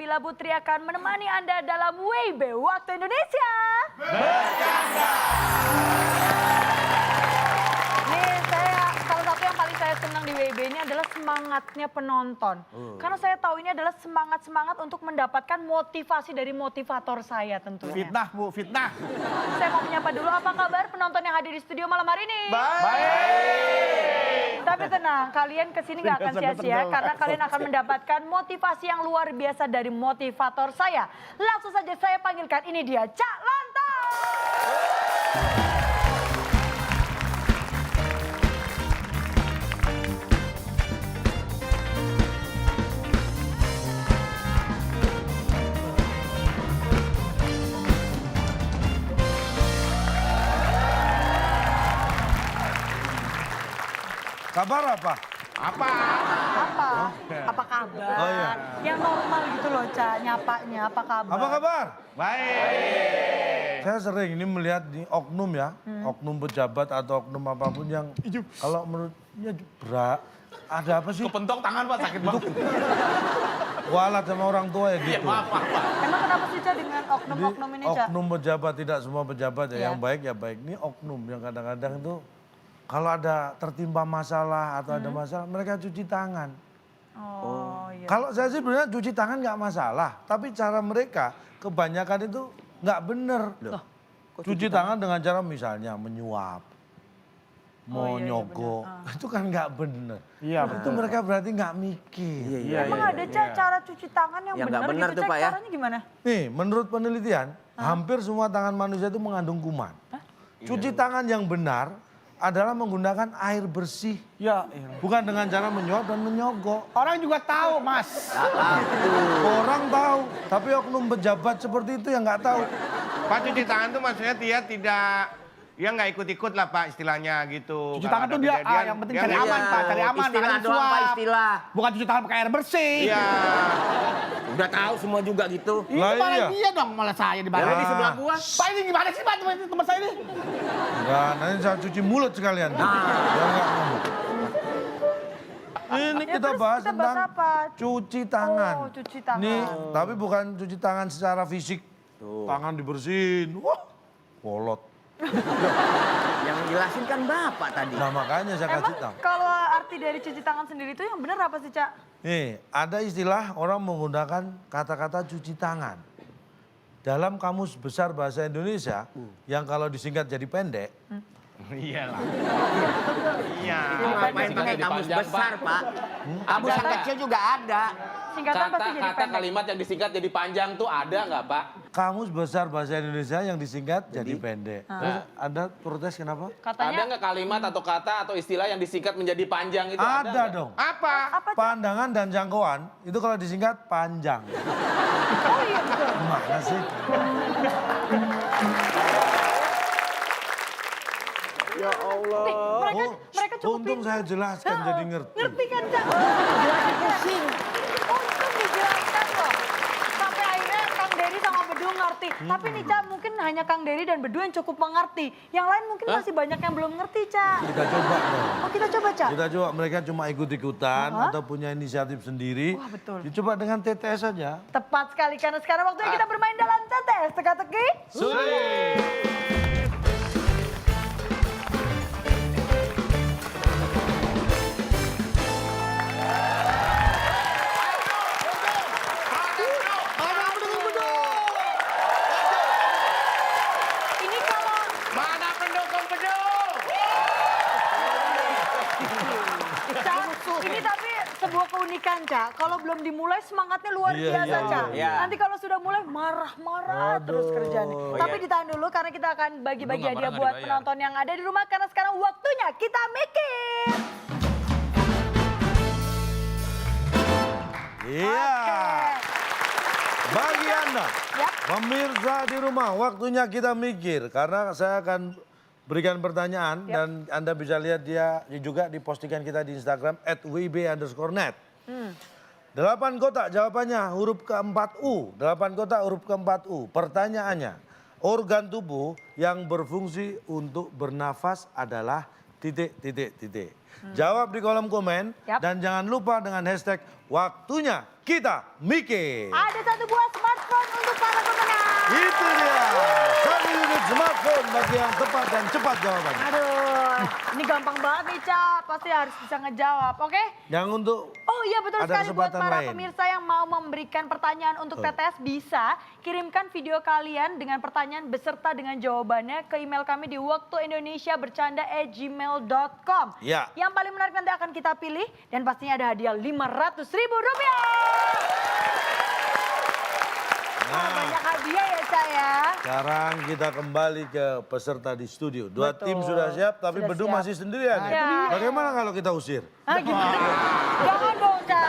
Nabila Putri akan menemani Anda dalam WIB Waktu Indonesia. Bercanda. Nih salah satu yang paling saya senang di WIB ini adalah semangatnya penonton. Karena saya tahu ini adalah semangat untuk mendapatkan motivasi dari motivator saya tentunya. Fitnah Bu, fitnah. Saya mau menyapa dulu, apa kabar penonton yang hadir di studio malam hari ini? Baik. Tapi tenang, kalian kesini nggak akan sia-sia karena kalian akan mendapatkan motivasi yang luar biasa dari motivator saya. Langsung saja saya panggilkan, ini dia Cak Lantas. Kabar apa? Apa? Apa kabar? Oh, iya. Yang normal gitu loh Cak, nyapanya apa kabar? Apa kabar? Baik. Saya sering ini melihat di oknum ya, oknum pejabat atau oknum apapun yang kalau menurutnya ada apa sih? Kepentok tangan Pak, sakit banget. Kualat sama orang tua ya Iya, gitu. maaf. Emang kenapa sih Cak dengan oknum-oknum ini Cak? Oknum pejabat, tidak semua pejabat ya, Iya. yang baik ya baik. Ini oknum yang kadang-kadang itu kalau ada tertimpa masalah atau ada masalah, mereka cuci tangan. Oh iya. Kalau saya sih sebenarnya cuci tangan nggak masalah, tapi cara mereka kebanyakan itu nggak bener. Cuci tangan dengan cara misalnya menyuap, mau iya, nyogok, bener. itu kan nggak bener. Iya, Itu mereka berarti nggak mikir. Emang ada Cak cara cuci tangan yang Yang nggak benar benar gitu tuh, Cak? Pak, ya? Caranya gimana? Nih, menurut penelitian, hampir semua tangan manusia itu mengandung kuman. Cuci tangan yang benar adalah menggunakan air bersih. Ya, Bukan dengan cara menyuap dan menyogok. orang juga tahu Mas. Orang tahu, tapi oknum pejabat seperti itu yang nggak tahu. Pak, cuci tangan tuh maksudnya dia tidak, dia nggak ikut-ikut lah Pak istilahnya gitu. Cuci Kalau tangan ada tuh dia, kejadian, yang penting dia cari nggak aman ikut. Pak, cari aman. Istilah jangan doang Pak, suap. istilah. Bukan cuci tangan pakai air bersih. Iya. Udah tahu semua juga gitu. Itu Lah, malah iya. dia dong, malah saya di Ya, balik. di sebelah gua. Pak ini gimana sih Pak, teman saya ini? Enggak, nanti saya cuci mulut sekalian. Biar nggak ngomong. Ini Ya, kita terus bahas kita tentang bahas apa? cuci tangan. Oh, cuci tangan. Nih, tapi bukan cuci tangan secara fisik. Tangan dibersihin. Wah, kolot. Yang jelasin kan Bapak tadi. Nah, makanya saya Emang kasih tahu. kalau arti dari cuci tangan sendiri itu yang benar apa sih Cak? Nih, ada istilah orang menggunakan kata-kata cuci tangan. Dalam kamus besar bahasa Indonesia, yang kalau disingkat jadi pendek, Iyalah. Iya. Ngapain pakai kamus besar Pak? Kamus yang kecil juga ada. Singkatan pasti jadi Kata pendek. kalimat yang disingkat jadi panjang tuh ada nggak Pak? kamus besar bahasa Indonesia yang disingkat jadi pendek. Terus Anda protes kenapa? Ada Katanya nggak kalimat atau kata atau istilah yang disingkat menjadi panjang itu Ada nggak? dong. Apa? apa Cak? Pandangan dan jangkauan itu kalau disingkat panjang. Oh iya betul. Gimana sih? Ya Allah. Mereka cukup Untung saya jelaskan jadi ngerti. Ngerti kan Cak? Untung dijelaskan loh. Sampai akhirnya Kang Dery sama Bedu ngerti. Tapi nih Cak, mungkin hanya Kang Dery dan Bedu yang cukup mengerti. Yang lain mungkin masih banyak yang belum ngerti Cak. Kita coba dong. Oh kita coba Cak? Kita coba, mereka cuma ikut-ikutan atau punya inisiatif sendiri. Wah, betul. Dicoba dengan TTS saja. Tepat sekali karena sekarang waktunya kita bermain dalam TTS teka-teki. Ini kalau Mana pendukung beduk? Cak, ini tapi sebuah keunikan Cak. Kalau belum dimulai semangatnya luar Iya, biasa iya, Cak. iya. Nanti kalau sudah mulai marah-marah terus kerjanya. Tapi ditahan dulu karena kita akan bagi-bagi Nggak hadiah marah, buat nggak dibayar. penonton yang ada di rumah. Karena sekarang waktunya kita mikir. Iya. Bagi Anda, Ya. pemirsa di rumah, waktunya kita mikir. Karena saya akan berikan pertanyaan dan Anda bisa lihat dia juga di postingan kita di Instagram @wib_net. 8 kotak jawabannya huruf keempat U. 8 kotak huruf keempat U. Pertanyaannya, organ tubuh yang berfungsi untuk bernafas adalah titik. Jawab di kolom komen Yap. dan jangan lupa dengan hashtag waktunya kita mikir. Ada satu buah smartphone untuk para pemenang. Itu dia. 1 unit smartphone bagi yang tepat dan cepat jawabannya. Aduh, ini gampang banget nih, Ca. Pasti harus bisa ngejawab, oke? Yang untuk Oh iya betul Ada sekali buat kesempatan para lain. pemirsa yang mau memberikan pertanyaan untuk TTS bisa kirimkan video kalian dengan pertanyaan beserta dengan jawabannya ke email kami di waktuindonesia@gmail.com. Ya. Yang paling menarik nanti akan kita pilih dan pastinya ada hadiah Rp500.000. Banyak hadiah ya, Ca ya. sekarang kita kembali ke peserta di studio. Dua Betul. tim sudah siap tapi Sudah Bedu siap. masih sendirian. Nah, ya. itu dia. Bagaimana kalau kita usir? Ah, gimana? Jangan dong, Ca.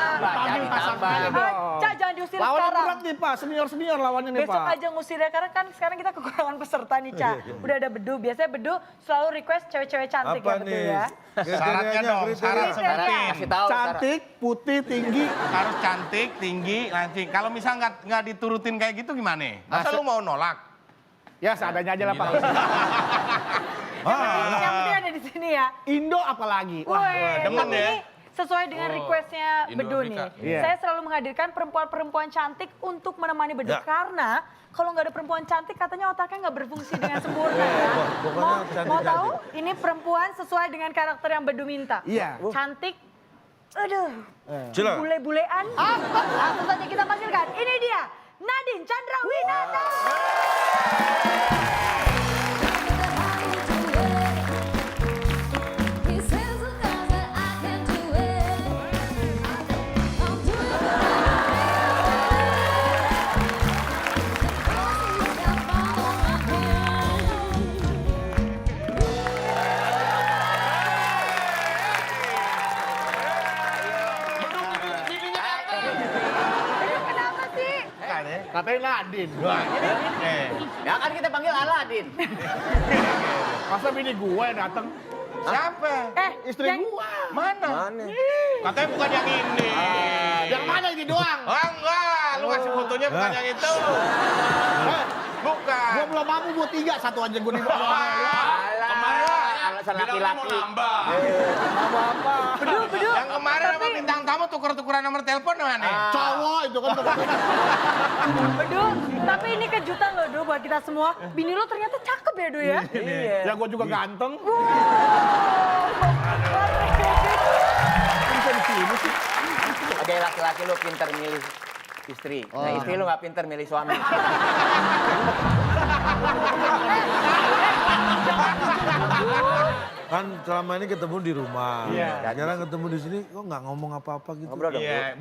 Ca, jangan diusir Lawannya sekarang. berat nih Pak, senior lawannya nih Besok Pak. aja ngusirnya karena kan sekarang kita kekurangan peserta nih, Ca. Udah ada Bedu, biasanya Bedu selalu request cewek-cewek cantik Apa ya Bedu nih? ya. Syaratnya dong, syarat Kriteria. sebutin. Kasih tahu. Cantik, putih, tinggi. Harus cantik, tinggi, langsing. Kalau misal nggak diturutin kayak gitu gimana? Masa lu mau nolak? Ya seadanya aja lah Pak. Yang penting ada di sini ya. Indo apalagi. Wah, demen tapi ya. ini sesuai dengan requestnya Bedu nih. Iya. Saya selalu menghadirkan perempuan-perempuan cantik untuk menemani Bedu. Ya. Karena kalau nggak ada perempuan cantik katanya otaknya nggak berfungsi dengan sempurna ya. pokoknya Mau cantik tahu? aja. Ini perempuan sesuai dengan karakter yang Bedu minta. Iya. Cantik. Aduh. Silakan. Bule-bulean. Langsung saja kita panggilkan. Ini dia. Nadine Chandrawinata. He says the things that I can do it. I'm doing it. Got fall on my Kenapa sih? Katanya Nadine. Ya kan kita panggil Aladin. Masa bini gue yang datang? Siapa? Istri yang- gua. Mana? Katanya bukan yang ini. Yang mana ini doang? Oh, enggak, lu kasih fotonya bukan yang itu. Bukan. Gua belum mampu buat 3, satu aja gue di bawah. Alasan laki-laki. Bedu. Yang kemarin sama bintang tamu tuker-tukeran nomor telepon mana? Cowok itu kan. Bedu, tapi ini kejutan loh Du buat kita semua. Bini lo ternyata cakep ya Du ya. Ya gue juga ganteng. Bisa di sini sih. Sebagai laki-laki lu pinter milih istri. Nah istri lu nggak pinter milih suami. Kan selama ini ketemu di rumah. Iya. Sekarang ketemu di sini kok nggak ngomong apa-apa gitu. Ngobrol dong. Iya,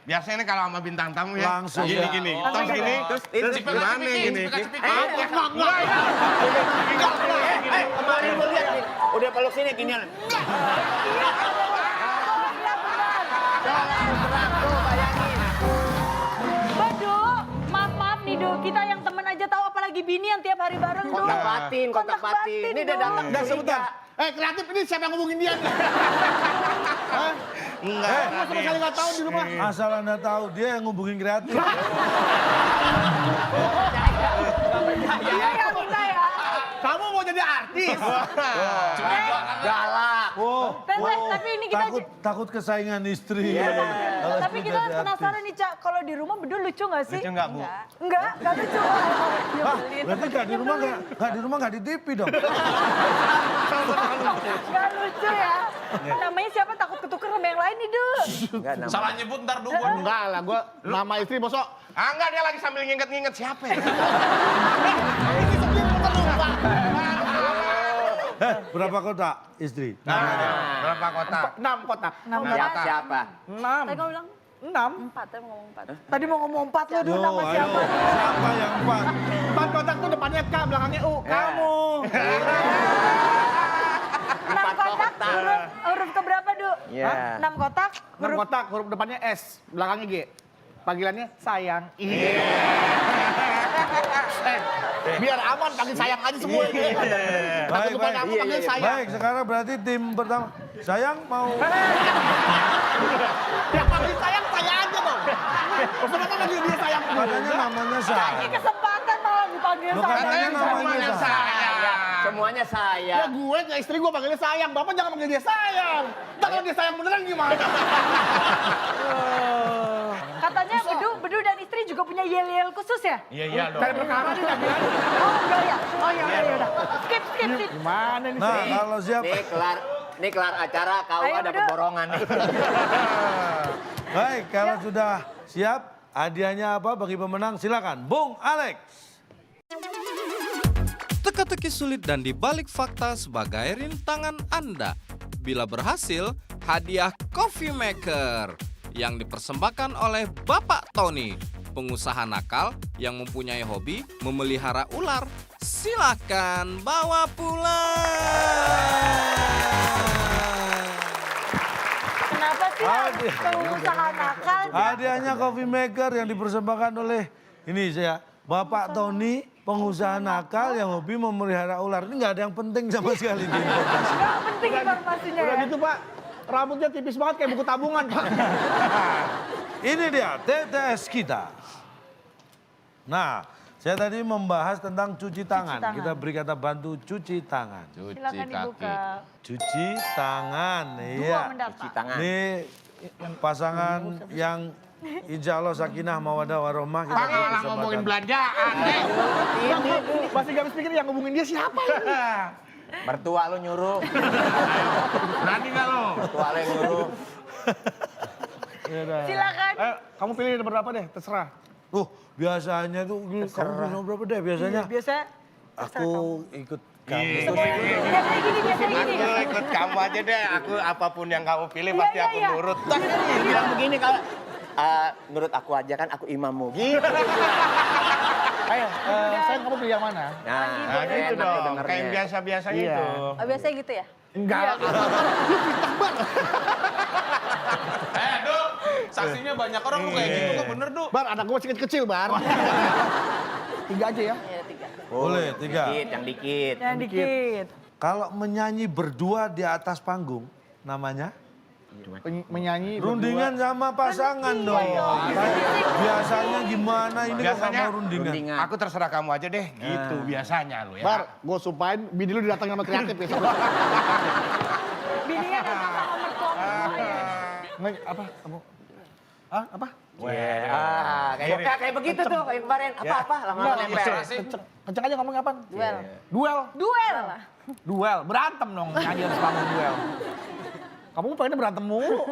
biasanya kalau sama bintang tamu ya. Langsung. Gini. Langsung Terus gini. gitu. Terus gimana gini? Kemarin gue lihat nih, udah peluk sini ginian. Bedu, maaf nih Du, kita yang temen aja tahu apalagi bini yang tiap hari bareng Du. Kontak batin. Ini udah Du. datang. Udah sebentar. Kreatif ini siapa yang ngomongin dia nih? Hah? Enggak. Gua sama sekali nggak tahu di rumah. Asal Anda tahu dia yang ngubungin kreatif. Iya ya kita ya. Kamu mau jadi artis? Galak. Tapi ini kita Takut kesaingan istri. tapi kita penasaran nih Cak, kalau di rumah Bedu lucu nggak sih? Lucu nggak, Bu? Enggak lucu. Nyebelin. Berarti nggak di rumah nggak di TV dong. Nggak lucu ya. Namanya siapa takut ketuker sama yang lain nih Du. Enggak nama. Salah nyebut ntar dulu. Enggak lah, gue nama istri bosok. Enggak, dia lagi sambil nginget-nginget siapa ya? Berapa kotak istri? Berapa kotak? 6 kotak. Siapa? 6. Tadi kamu bilang 6. 4, tadi mau ngomong 4. Tadi mau ngomong 4 lo Du, Yo, nama ayo. siapa? Siapa yang empat? 4 kotak tuh depannya K, belakangnya U. Kamu. 6 kotak, huruf keberapa Du? Iya. 6 kotak, 6 kotak, huruf depannya S, belakangnya G. Panggilannya sayang. Biar aman panggil sayang aja semua ini. Takut lupa nama panggil sayang. Baik, sekarang berarti tim pertama. Sayang mau Yang panggil sayang saya aja dong. Kenapa panggil dia sayang? katanya namanya Kasih sayang. kesempatan malah dipanggil Lo sayang. katanya Katanya namanya namanya sayang. saya. Semuanya Ya saya. gue ke istri gue panggilnya sayang, bapak jangan panggil dia sayang. Ntar kalau dia sayang beneran gimana? Katanya Bedu dan istri juga punya yel-yel khusus ya? Iya dong. Cari perkara nih lagi. Oh enggak ya? Oh iya udah. Skip. Gimana nih? Nah, kalau siap. Nih kelar acara, kau Ayo, ada Bedu. borongan nih. Baik, kalau sudah siap, hadiahnya apa bagi pemenang? Silakan, Bung Alex. Teka-teki sulit dan dibalik fakta sebagai rintangan Anda. Bila berhasil, hadiah Coffee Maker yang dipersembahkan oleh Bapak Tony, pengusaha nakal yang mempunyai hobi memelihara ular. Silakan bawa pulang. Kenapa sih harus Hadiah. pengusaha nakal? Hadiahnya Coffee Maker yang dipersembahkan oleh ini saya, Bapak Tony, pengusaha nakal yang hobi memelihara ular. Ini nggak ada yang penting sama sekali di informasi. Gak penting informasinya Udah ya. gitu Pak, rambutnya tipis banget kayak buku tabungan Pak. Ini dia TTS kita. Nah, saya tadi membahas tentang cuci tangan. tangan. Kita beri kata bantu cuci tangan. Silakan dibuka. Cuci tangan, Dua iya. mendapat. Tangan. Ini pasangan yang insya Allah sakinah mawadah warohmah. Kita Pak beri malah kesempatan. ngomongin belanjaan. Masih gak habis pikir yang ngomongin dia siapa ini? Mertua lu nyuruh. Berani nggak lo? Mertua lu yang nyuruh. Silakan. Kamu pilih nomor berapa deh, terserah. Biasanya tuh kamu beli nomor berapa deh biasanya? Biasa. Aku ikut kamu. Biasanya gini. Aku ikut kamu aja deh. Aku apapun yang kamu pilih pasti Iya, aku iya. nurut. Bilang begini kalau menurut aku aja kan aku imammu. Gitu. Ayo, sayang kamu pilih yang mana? Nah, Nah gitu enak dong. dengernya. Kayak biasa-biasa Iya. gitu. Oh, biasanya gitu ya? Enggak. Duh, saksinya banyak orang lu kayak gitu kok bener, Duh. Bar, anak gue masih kecil, Bar. 3 aja ya. Iya, 3. Boleh, 3. Dikit, yang dikit. Yang dikit. Kalau menyanyi berdua di atas panggung, namanya? Menyanyi Rundingan sama pasangan Iya, dong. dong. Biasanya gimana ini kok nggak Biasanya mau rundingan? Rundingan. Aku terserah kamu aja deh. Gitu biasanya lo ya. Bar, gue sumpahin bini lu didatangin sama kreatif ya. Bininya datang sama mertua semua ya. Apa? Kamu? Hah? Apa? Kayak begitu tuh, kayak kemarin. Apa-apa, lama-lama nempel. Ilustrasi. Kenceng aja ngomongnya apa? Duel. Duel. Duel. Duel. Berantem dong. Nyanyi harus ngomong duel. Kamu pengennya berantem mulu.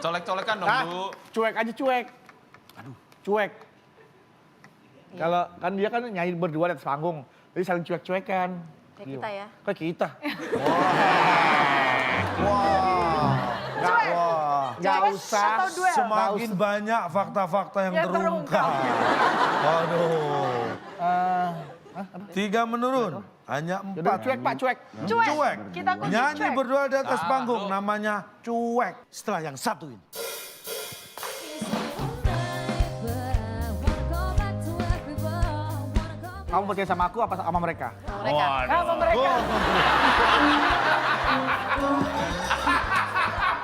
Colek-colekan dong, Ah, Du. cuek aja cuek. Aduh, cuek. Kalau kan dia kan nyanyi berdua di atas panggung, jadi saling cuek-cuekan. Kayak kita ya. Kayak kita. Cuek. Nggak Cuek usah. atau duel? Semakin banyak fakta-fakta yang Yang terungkap. Waduh. 3 menurun, hanya 4. Jadi cuek Pak, cuek. Cuek. Cuek. Kita kunci Nyanyi cuek. berdua di atas panggung, namanya cuek. Setelah yang satu ini. Kamu percaya sama aku apa sama mereka? Mereka. Apa mereka?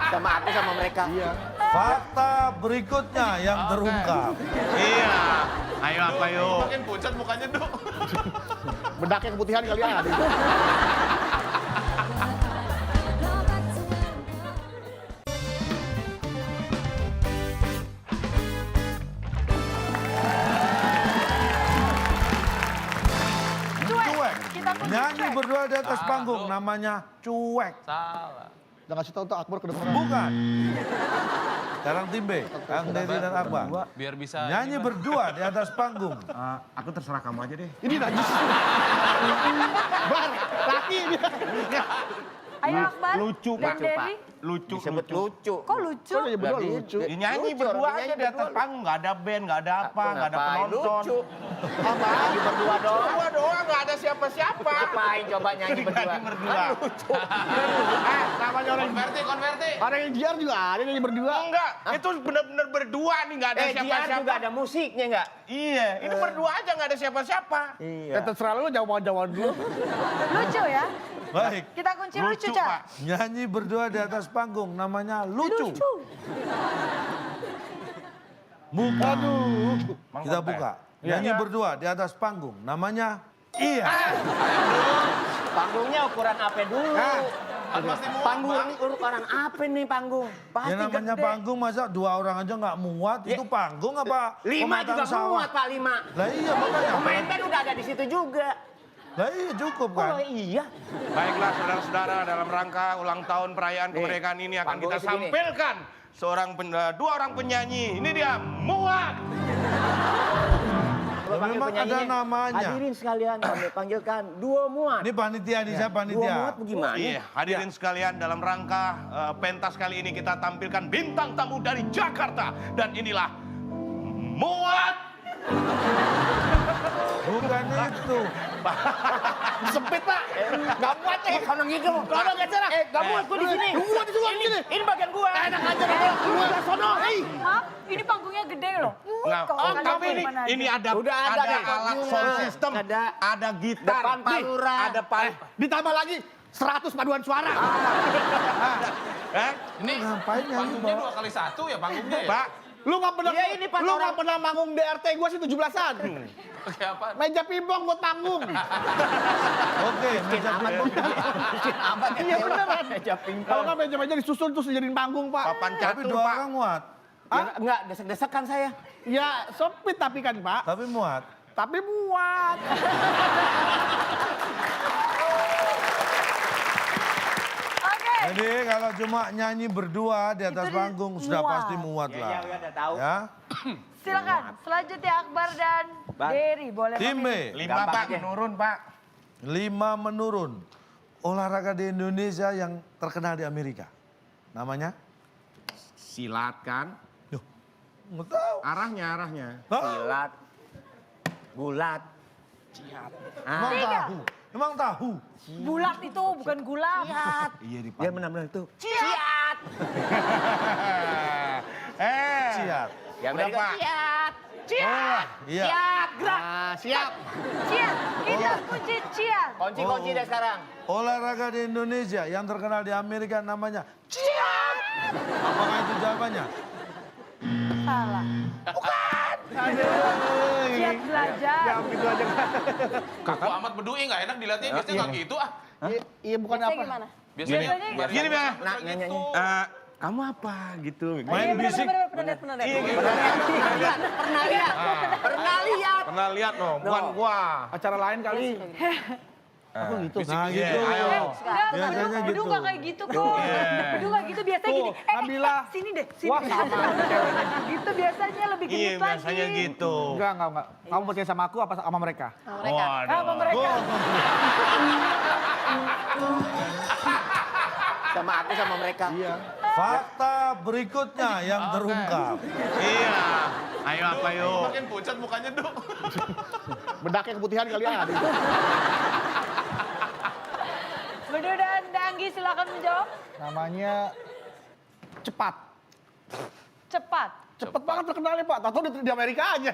Sama aku sama mereka. Iya. Fakta berikutnya yang terungkap. Iya. Ayo apa yuk? Makin pucat mukanya, Du. Bedaknya keputihan kali ya. Cuek. Kita kunci Nyanyi cuek. berdua di atas panggung, namanya cuek. Salah. Udah ngasih tau tuh Akbar ke depan. Bukan. Sekarang tim B, Kang Dedi dan Akbar. Biar bisa Nyanyi berdua di atas panggung. Aku terserah kamu aja deh. Ini najis. Bar, laki dia. Ayo Akbar. Lucu, Dan Pak. Dewi. Lucu, Disebut lucu. Kok lucu? Kok dia berdua lucu? Ya, nyanyi Lucu, berdua orang aja nyanyi di atas berdua. panggung. Nggak ada band, nggak ada apa, nggak ada Ngapain? penonton. Lucu. Apa? Lagi berdua doang. Berdua doang, nggak ada siapa-siapa. Ngapain coba nyanyi berdua? Nyanyi berdua. Kan lucu. Namanya orang konverti. orang yang jiar juga ada yang berdua. Enggak, itu bener-bener berdua nih, nggak ada Jiar siapa-siapa. juga ada musiknya enggak? Iya, ini berdua aja nggak ada siapa-siapa. Ya terserah lu jawab dulu. Lucu ya? Baik. Kita kunci lucu, Cak. Pak. Nyanyi berdua di atas panggung namanya lucu. Buka. Kita buka. Nyanyi berdua di atas panggung namanya iya. Panggungnya ukuran apa dulu? Kan pasti muat, Panggung Bang. ini ukuran apa nih panggung? Pasti Ya namanya gede. panggung masa 2 orang aja nggak muat, itu panggung apa? 5 pemetaan juga sawah? muat Pak, 5. Lah iya makanya. Pemain band udah ada di situ juga. Lah iya cukup kan. Oh iya. Baiklah saudara-saudara, dalam rangka ulang tahun perayaan kemerdekaan ini akan panggung kita segini. sampilkan dua orang penyanyi. Ini dia Muat. Kalau panggil memang ada penyanyinya, namanya. Hadirin sekalian kami panggilkan Duo Muat. Ini panitia nih, saya Duo panitia. Muat bagaimana? Iya, hadirin sekalian, dalam rangka pentas kali ini kita tampilkan bintang tamu dari Jakarta, dan inilah Muat. Bukan itu. Sempit Pak. Gak muat nih. Kalau gitu. Kalau nggak cerah. Gak muat gue di sini. Gua di sini. Ini bagian gua. Enak aja dong. Gua di sono. Maaf, ini panggungnya gede loh. Nah, Kalian tapi gimana aja? ini ada Udah ada alat rekordnya. sound system, Ada. ada gitar, Depan palura. ada Ditambah lagi 100 paduan suara. Ini Ngapain nyanyi, panggungnya Pak? 2x1 ya panggungnya ya? Pak. Lu nggak pernah, Iya, ini pas lu orang- nggak pernah manggung DRT gue sih 17-an. Kayak apa? Meja pingpong buat panggung. Oke, meja pingpong. Iya beneran. Kalau nggak meja-meja disusun terus dijadiin panggung, Pak. Papan Tapi catur, 2 Pak. orang muat. Enggak, desek-desekan saya. Ya sempit tapi kan, Pak. Tapi muat. Tapi muat. Oke. Jadi kalau cuma nyanyi berdua di atas Itu panggung sudah muat. pasti muat lah. Ya, udah tahu. Ya. Silakan. Selanjutnya Akbar dan Bang. Dery boleh Tim B, memilih. 5 Gampang Pak, aja. menurun Pak. 5 menurun. Olahraga di Indonesia yang terkenal di Amerika. Namanya? Silat kan? Nggak tahu. Arahnya. Silat. Gulat. Emang tahu? Emang tahu? Bulat itu bukan gulat. Iya di Ya benar-benar itu. Ciat. Siap. Ya Udah, Pak. Ciat. Oh, iya. Ciat. Gerak. Siap. Ciat. Kita kunci ciat. Kunci-kunci deh sekarang. Olahraga di Indonesia yang terkenal di Amerika namanya Ciat. Apakah itu jawabannya? Salah. Aduh. Ciat belajar. Ya gitu aja. Kaku amat bedui nggak enak dilihatnya biasanya nggak gitu ah. Iya bukan Biasanya apa. gimana? Biasanya Biasanya- Gini, Bang. Nah, nyanyi. Kamu apa gitu? Main bisik. Pernah lihat. Pernah lihat. Pernah lihat. Pernah lihat no, bukan gua. Acara lain kali. Aku gitu. Nah gitu. ayo. Biasanya Bedu gitu. nggak kayak gitu kok. Bedu nggak gitu biasanya Tuh, gini. Nabila. Sini deh. Sini. Wah, sama ceweknya. Gitu biasanya lebih Iya, genit lagi. biasanya gitu. Enggak. Kamu percaya sama aku apa sama mereka? Sama mereka. Sama aku sama mereka. Iya. Fakta berikutnya yang terungkap. Iya. Ayo apa yuk? Makin pucat mukanya Duk. Bedaknya keputihan kali ya. Bedu dan Danggi silakan menjawab. Namanya cepat. Cepat. Cepet banget terkenalnya Pak. Tahu di Amerika aja.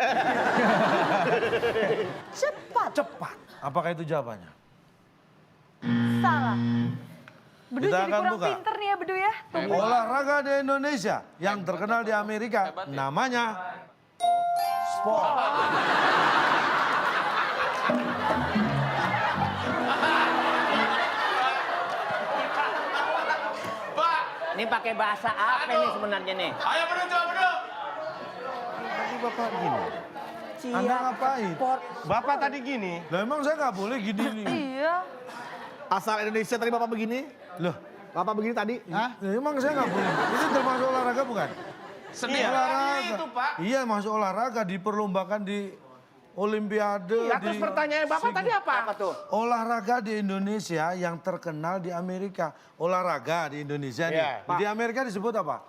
Cepat. Cepat. Apakah itu jawabannya? Salah. Bedu Kita jadi akan kurang buka. pinter nih ya Bedu ya. Tunggu. Olahraga di Indonesia yang terkenal di Amerika namanya sport. Pak, Ini pakai bahasa apa nih sebenarnya nih? ayo Bedu coba Bedu. Tadi Bapak gini. Anda ngapain? Bapak tadi gini. Lah emang saya nggak boleh gini nih. Iya. Asal Indonesia tadi Bapak begini. Loh, Bapak begini tadi. Hah? emang saya nggak boleh. Ini termasuk olahraga bukan? Seni itu Pak. Iya masuk olahraga diperlombakan di Olimpiade. Ya, terus pertanyaan Bapak tadi apa? Apa tuh? Olahraga di Indonesia yang terkenal di Amerika. Olahraga di Indonesia nih. Iya. Di Amerika disebut apa?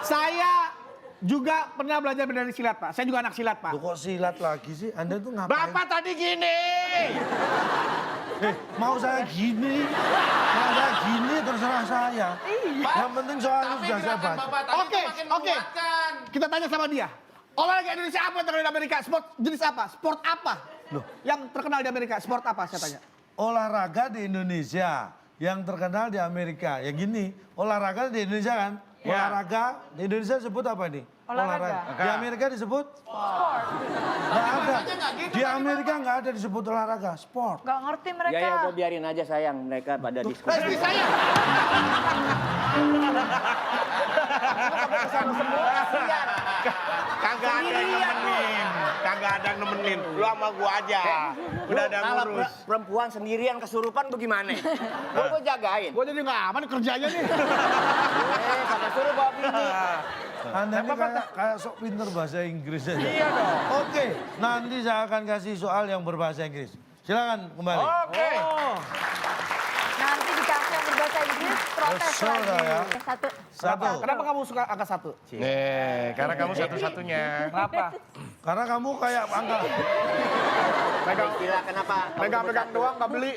Saya juga pernah belajar dari silat Pak. Saya juga anak silat Pak. Loh, kok silat lagi sih? Anda tuh ngapain? Bapak tadi gini. Mau saya gini, mau saya gini terserah saya. Yang penting soalnya Tapi sudah saya gerakan baca. Bapak tadi Oke, itu makin oke. menguatkan. Kita tanya sama dia. Olahraga Indonesia apa yang terkenal di Amerika? Sport jenis apa? Sport apa? Loh, yang terkenal di Amerika? Sport apa saya tanya? Olahraga di Indonesia yang terkenal di Amerika. Ya gini, olahraga di Indonesia kan? Ya. Olahraga di Indonesia disebut apa nih? Olahraga. Di Amerika disebut? Sport. Nggak ada. Di Amerika nggak ada disebut olahraga, sport. Gak ngerti mereka. Ya udah biarin aja sayang, mereka pada diskusi. Istri saya. Kagak ada yang nemenin. Kagak ada yang nemenin. Lu sama gua aja. Udah ada yang Kalau ngurus. perempuan sendirian kesurupan bagaimana? Gue jagain. Gue jadi nggak aman kerjanya nih. Kata suruh bawa bini. Anda ini kayak sok pinter bahasa Inggris aja. Iya dong. Oke, nanti saya akan kasih soal yang berbahasa Inggris. Silakan kembali. Oke. Nanti dikasih yang berbahasa Inggris, protes Kesel lagi. dah ya. Satu. Satu. Kenapa kamu suka angka 1? Karena kamu satu-satunya. Kenapa? Karena kamu kayak angka. Gila kenapa? Pegang-pegang doang nggak beli.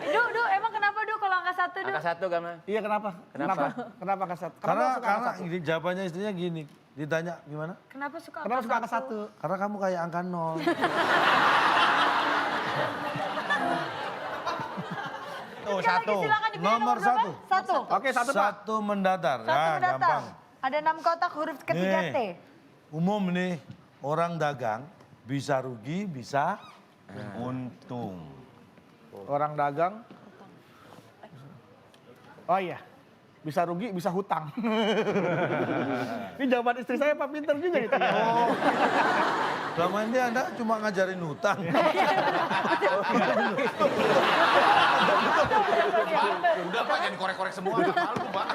Du, emang kenapa Du kalau angka 1 Du? Angka 1 Gama. Iya kenapa? Kenapa? Kenapa angka 1? Karena suka angka 1? jawabannya istrinya gini. Ditanya gimana? Kenapa suka Kenapa suka angka 1? Karena kamu kayak angka 0. Tuh, Sekali lagi silakan dipilih Nomor berapa? 1. Satu. Oke, 1 Pak. Satu mendatar. Satu Ya, mendatang. gampang. Ada 6 kotak huruf ketiga Nih. T. Umum nih, orang dagang bisa rugi, bisa Untung. Orang dagang. Oh iya. Bisa rugi, bisa hutang. Ini jawaban istri saya Pak, pinter juga gitu ya. Oh. Selama ini Anda cuma ngajarin hutang. Udah Pak, jangan korek-korek semua. Malu Pak.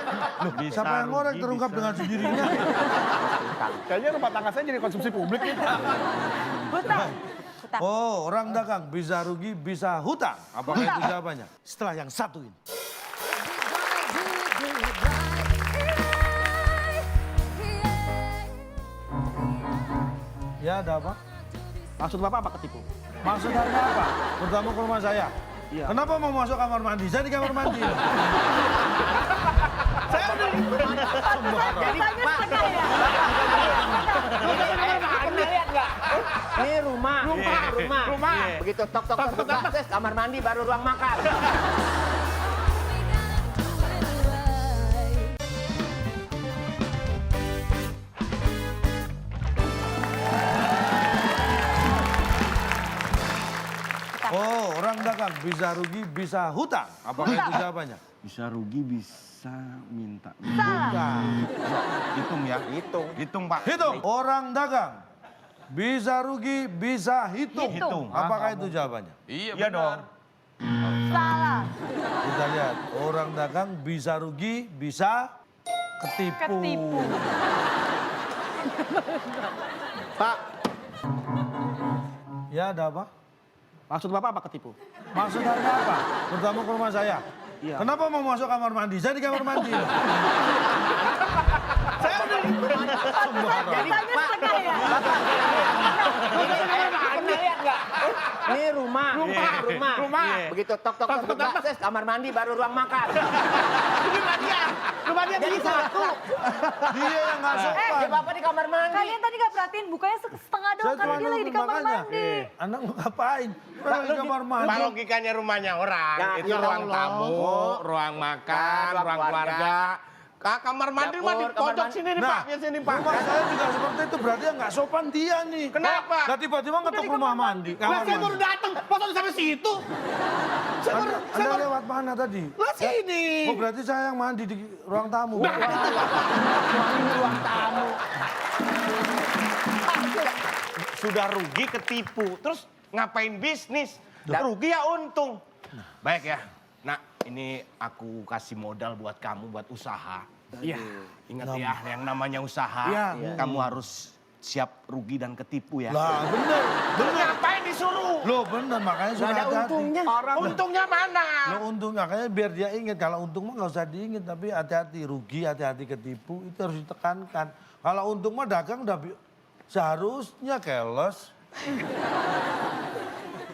Siapa yang ngorek terungkap dengan sendirinya. Kayaknya rumah tangga saya jadi konsumsi publik nih. Hutang. Oh, orang dagang bisa rugi, bisa hutang. Apakah itu jawabannya? Setelah yang satu ini. Ya, ada apa? Maksud Bapak apa ketipu? Maksud Anda apa? Pertama ke rumah saya. Iya. Kenapa mau masuk kamar mandi? Saya di kamar mandi. Saya udah Biasanya setengah ya. Pernah lihat nggak? Ini rumah. Rumah. Begitu tok tes kamar mandi baru ruang makan. Oh, orang dagang bisa rugi, bisa hutang. Apakah itu jawabannya? Bisa rugi, bisa minta. Salah. Hitung ya. Hitung Pak. Hitung. Orang dagang bisa rugi, bisa hitung. Hitung. Apakah itu jawabannya? Iya dong. Salah. Kita lihat. Orang dagang bisa rugi, bisa ketipu. Ketipu. Pak, Ya, ada apa? maksud Bapak apa ketipu? Maksud Anda apa? Pertama ke rumah saya. Iya. Kenapa mau masuk kamar mandi? Saya di kamar mandi. Biasanya setengah ya. Pernah lihat nggak? Ini rumah. Begitu tok tes kamar mandi baru ruang makan. Rumah dia Jadi satu. Dia yang nggak sopan. Ya Bapak di kamar mandi. Kalian tadi gak perhatiin bukanya setengah doang Saya karena cuma dia lagi di nunggu kamar makanya. mandi. Anak mau ngapain? Orang di kamar mandi. Pak, logikanya rumahnya orang. Ya, Itu ya ruang Allah. tamu, ruang makan, Ruang ruang keluarga. Kamar mandi mah di Dapur, kamar pojok mandi. sini nih Pak. Di sini Pak. Rumah saya juga seperti itu, berarti yang nggak sopan dia nih. Kenapa? Nah tiba-tiba ngetok rumah mandi. Lah saya baru datang, masa udah sampai situ? Anda lewat mana tadi? Lah sini. Oh berarti saya yang mandi di ruang tamu. Sudah rugi ketipu. Terus ngapain bisnis? Rugi ya untung. Baik ya. Nah, ini aku kasih modal buat kamu buat usaha. Iya. Ingat ya, yang namanya usaha, Iya. kamu harus siap rugi dan ketipu ya. Lah bener. Terus ngapain disuruh? Loh bener, makanya sudah Ada hati-hati. untungnya. Untungnya mana? Loh untungnya, makanya biar dia ingat. Kalau untung mah nggak usah diingat, tapi hati-hati rugi, hati-hati ketipu, itu harus ditekankan. Kalau untung mah dagang udah seharusnya keles.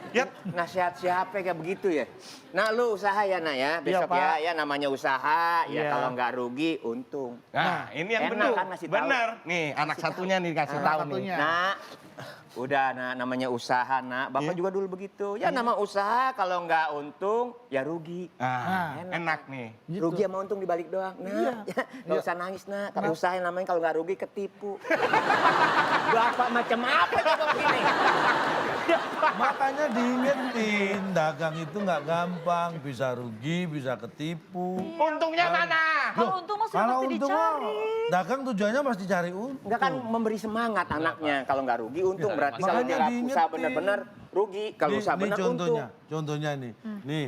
Ya nasihat siapa kayak begitu ya? Nah lu usaha ya nak ya, besok Pak. ya namanya usaha, ya Iya. kalau nggak rugi untung. Nah, ini yang Enak benar. kan ngasih tahu. Benar. Nih, anak satunya nih kasih tahu nih. satunya. Nak, udah nak namanya usaha nak, bapak juga dulu begitu. Ya nama usaha kalau nggak untung ya rugi. Ah, enak nih. Rugi sama untung dibalik doang. Nah, ya, nggak usah nangis nak. Kalau usaha yang namanya kalau nggak rugi ketipu. Bapak macam apa coba begini? Makanya diingetin, dagang itu nggak gampang, bisa rugi, bisa ketipu. Untungnya mana? Kalau untung mah sudah Kalau pasti untung mah, dicari. dagang tujuannya pasti cari untung. Enggak kan memberi semangat anaknya. Kalau nggak rugi untung berarti kalau Makanya dia diingetin. usaha benar-benar rugi. Kalau usaha benar untung. Contohnya nih, nih.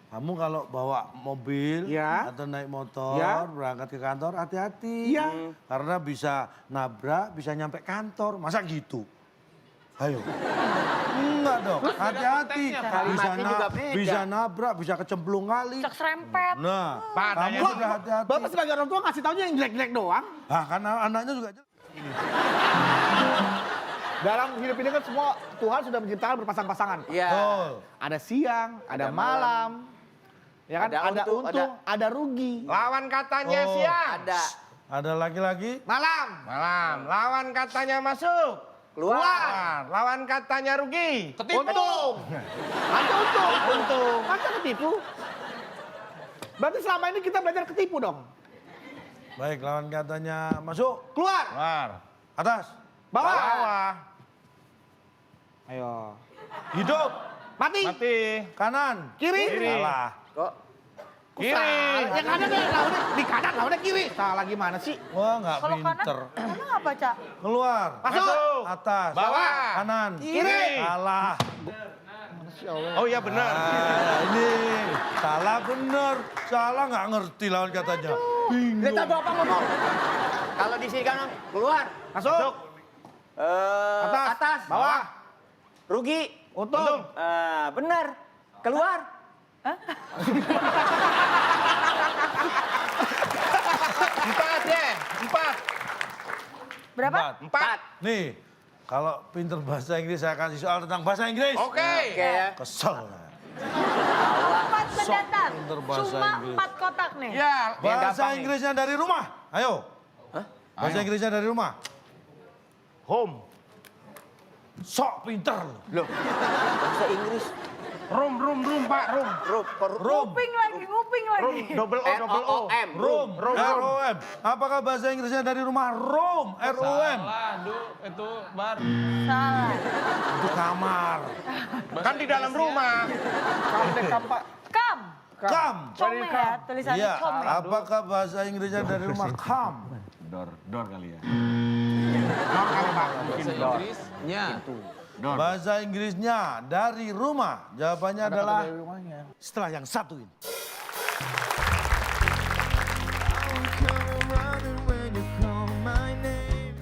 Kamu kalau bawa mobil Ya. atau naik motor, Ya. berangkat ke kantor, hati-hati. Karena bisa nabrak, bisa nyampe kantor. Masa gitu? Ayo. Enggak dong, hati-hati. Bisa, Kalimatnya juga beda. bisa nabrak, bisa kecemplung kali. Cak serempet. Nah, Pak, kamu adanya- udah hati-hati. Bapak sebagai orang tua ngasih taunya yang jelek-jelek doang. Ah, karena anaknya juga jelek. Dalam hidup ini kan semua Tuhan sudah menciptakan berpasang-pasangan. Iya. Betul. Ada siang, ada malam. Ya kan? Ada Ada untung, untung, ada rugi. Lawan katanya Oh. siang. Ada. Ada laki-laki, Malam. Malam. Lawan katanya masuk. Keluar. Lawan katanya rugi. Untung. Ada untung. Untung. Masa ketipu? Berarti selama ini kita belajar ketipu dong. baik lawan katanya masuk, Keluar. Keluar. atas, Bawah. Bawah. Ayo. hidup, Mati. Mati. kanan, Kiri. salah. Kok Kiri. Salah. Yang kanan deh, lawannya di kanan, lawannya kiri. Salah gimana sih? Wah nggak Kalau kanan, pinter. kanan apa, Cak? Keluar, Masuk. atas, Bawah. kanan, Kiri. salah. Oh iya benar. Ah, ini salah bener, salah nggak ngerti lawan katanya. kita bapak ngomong. Kalau di sini kan keluar. Masuk. Atas. Bawah. Rugi. Untung. Benar. Keluar. Empat ya. Empat. Berapa? Empat. Nih, kalau pinter bahasa Inggris saya kasih soal tentang bahasa Inggris. Oke. Oke ya. Kesel. 4 mendatang. pinter bahasa Cuma Inggris. 4 kotak nih. Ya. biar Bahasa gampang nih. Inggrisnya dari rumah. Ayo. Bahasa Inggrisnya dari rumah. Home. Sok pinter. Loh. Bahasa Inggris. Room, Pak, room. Room. Nguping lagi, nguping lagi. Room, double O, double O. R-O-O-M. Room. R-O-M. Apakah bahasa Inggrisnya dari rumah? Room. R-O-M. Itu bar. Salah. Itu kamar. Kan di dalam rumah. Kamu deh, kampak. Kam. Come. Come ya, tulisannya Iya. come. Apakah bahasa Inggrisnya dari rumah? Come. Door kali ya. Door kali, Pak. Mungkin door. Inggrisnya. Bahasa Inggrisnya dari rumah. Jawabannya adalah Dari rumahnya. setelah yang satu ini.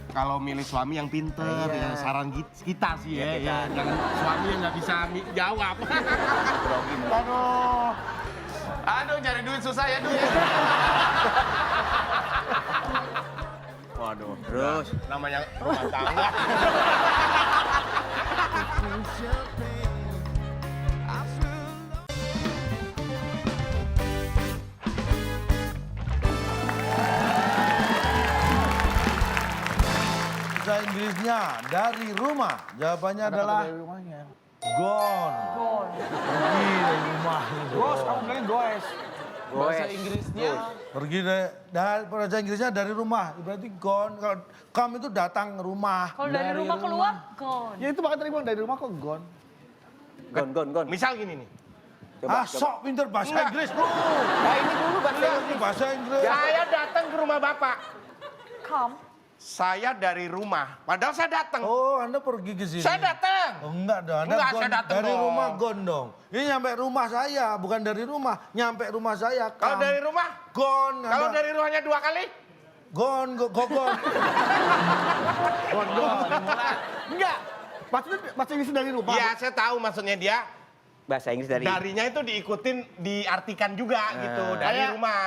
Kalau milih suami yang pinter, ya saran kita sih ya. Jangan suami yang nggak bisa jawab. Aduh. Aduh, cari duit susah ya, duit. Waduh. Terus. Namanya rumah tangga. Bahasa Inggrisnya dari rumah. Jawabannya adalah Dari rumahnya. gone. Gol. Pergi dari rumah. Gos, kamu bilangin goes. Bahasa Inggrisnya. Pergi dari bahasa Inggrisnya dari rumah. Berarti gone. Kalau come itu datang ke rumah. Kalau dari rumah keluar, gol. Ya itu makanya tadi bilang dari rumah kok gone. Gon. Misal gini nih. Ah, sok pinter bahasa Enggak. Inggris, bro. Nah ini dulu bahasa Ini Inggris. bahasa Inggris. Saya datang ke rumah Bapak. Come. Saya dari rumah. Padahal saya datang. Oh, Anda pergi ke sini. Saya datang. Oh, enggak dong, Anda Enggak, gone saya datang dari dong. rumah gone dong. Ini nyampe rumah saya, bukan dari rumah. Nyampe rumah saya, Kalau dari rumah? gone. Kalau Anda- dari rumahnya 2 kali? gone, gone. Enggak. Maksudnya bahasa Inggris dari rumah. Iya, saya tahu maksudnya dia. Bahasa Inggris dari. Darinya itu diikutin, diartikan juga gitu. Dari Kayak- rumah.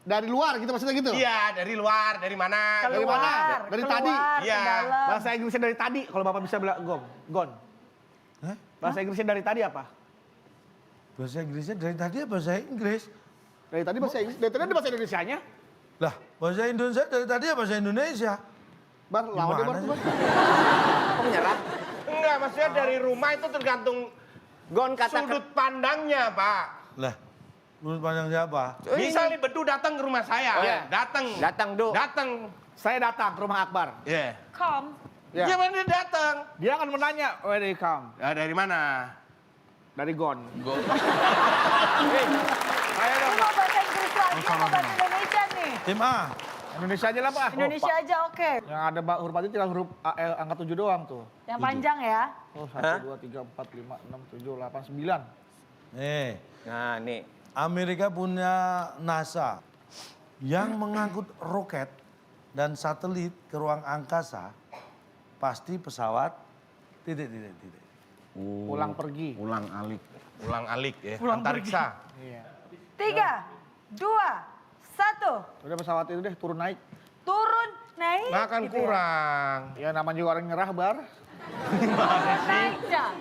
Dari luar gitu maksudnya gitu. Iya, dari luar. Dari mana? Dari mana? Keluar. Dari keluar, tadi? ke Iya. dalam. Bahasa Inggrisnya dari tadi kalau Bapak bisa bilang gone. Bahasa Inggrisnya dari tadi apa? Bahasa Inggrisnya dari tadi ya bahasa Inggris. Dari tadi bahasa Inggris, dari tadi ada bahasa Indonesianya. Lah, bahasa Indonesia dari tadi ya bahasa Indonesia. Bar, lawan dia, Bar. Gimana sih? Kok menyerah? Enggak, maksudnya dari rumah itu tergantung Gon kata sudut pandangnya, Pak. Lah, menurut pandang siapa? Misalnya Bedu datang ke rumah saya, Oh, iya. datang. Datang, Du. Datang. Saya datang ke rumah Akbar. Iya. Come. Ya. Dia mana dia datang? Dia akan menanya, where they come? Ya, dari mana? Dari Gon. Ini mau bahasa Inggris lagi atau bahasa Indonesia nih? Tim A. Indonesia aja lah, Pak. Indonesia aja oke. Yang ada huruf itu tinggal huruf angka 7 doang tuh. Yang panjang ya. Oh, 1, 2, 3, 4, 5, 6, 7, 8, 9. Nih, Nah, nih. Amerika punya NASA yang mengangkut roket dan satelit ke ruang angkasa pasti pesawat titik. Pulang pergi. Ulang alik. Ulang alik ya, Ulang antariksa. Iya. 3, 2, 1. Udah pesawat itu deh turun naik. Turun, naik. Makan gitu ya. kurang. Ya namanya juga orang nyerah, Bar. Turun, naik, Cak.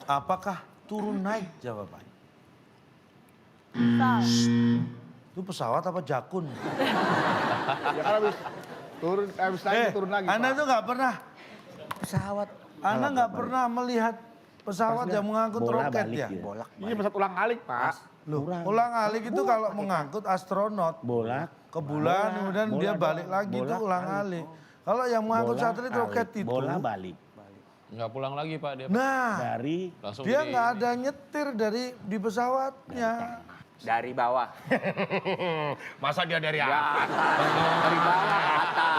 Apakah turun naik jawabannya? Salah. Itu pesawat apa jakun? Ya kan habis naik turun lagi, Anda Pak. tuh nggak pernah Pesawat. Anda nggak pernah melihat pesawat yang mengangkut roket ya? Iya pesawat ulang alik, Pak. Loh, ulang alik itu kalau mengangkut astronot ke bulan, kemudian dia balik lagi itu ulang alik. Kalau yang mengangkut satelit roket itu, balik. Nggak pulang lagi Pak dia. nah Dari Langsung dia di- nggak ada nyetir di pesawatnya. Dari bawah. Masa dia dari atas? Dari bawah ke atas.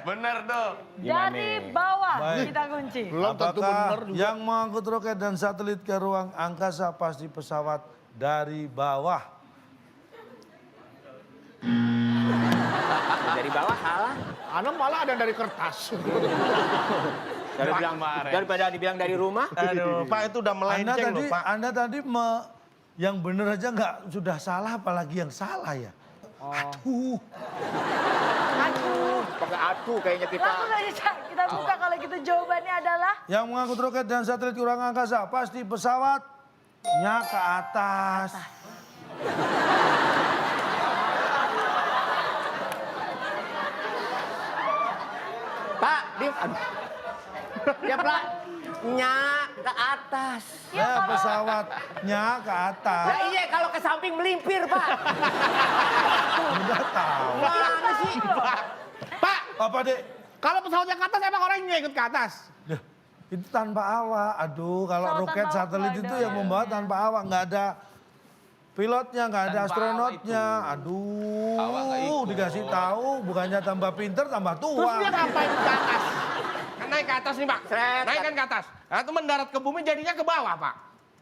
Bener tuh. Dari bawah Baik. kita kunci. Belum tentu benar Apakah juga. yang mengangkut roket dan satelit ke ruang angkasa pasti pesawat dari bawah? Dari bawah salah. Anda malah ada yang dari kertas. Daripada dibilang dari rumah. Aduh, Pak itu udah melenceng loh, Pak. Anda tadi yang bener aja nggak sudah salah, apalagi yang salah ya. Aduh. Pakai aku kayaknya kita. Langsung aja, Cak. Kita buka kalau gitu jawabannya adalah Yang mengangkut roket dan satelit ke ruang angkasa pasti pesawatnya ke atas. Pak, aduh. Ya, Pak. Nya ke atas. Pesawatnya ke atas. Nah iya kalau ke samping melimpir, Pak. Udah tahu. Mana sih? Pak, Apa dek? kalau pesawatnya ke atas emang orangnya ikut ke atas. Duh, itu tanpa awak. Aduh, kalau Pesawat roket tanpa awak satelit nggak itu ada. yang membawa tanpa awak, nggak ada pilotnya, nggak ada Tanpa astronotnya. awak Awak nggak Aduh, ikut. dikasih tahu bukannya tambah pinter, tambah Terus tua. dia ngapain ke atas? Kan naik ke atas nih, Pak. Seret. Naik kan ke atas. Nah, itu mendarat ke bumi jadinya ke bawah, Pak.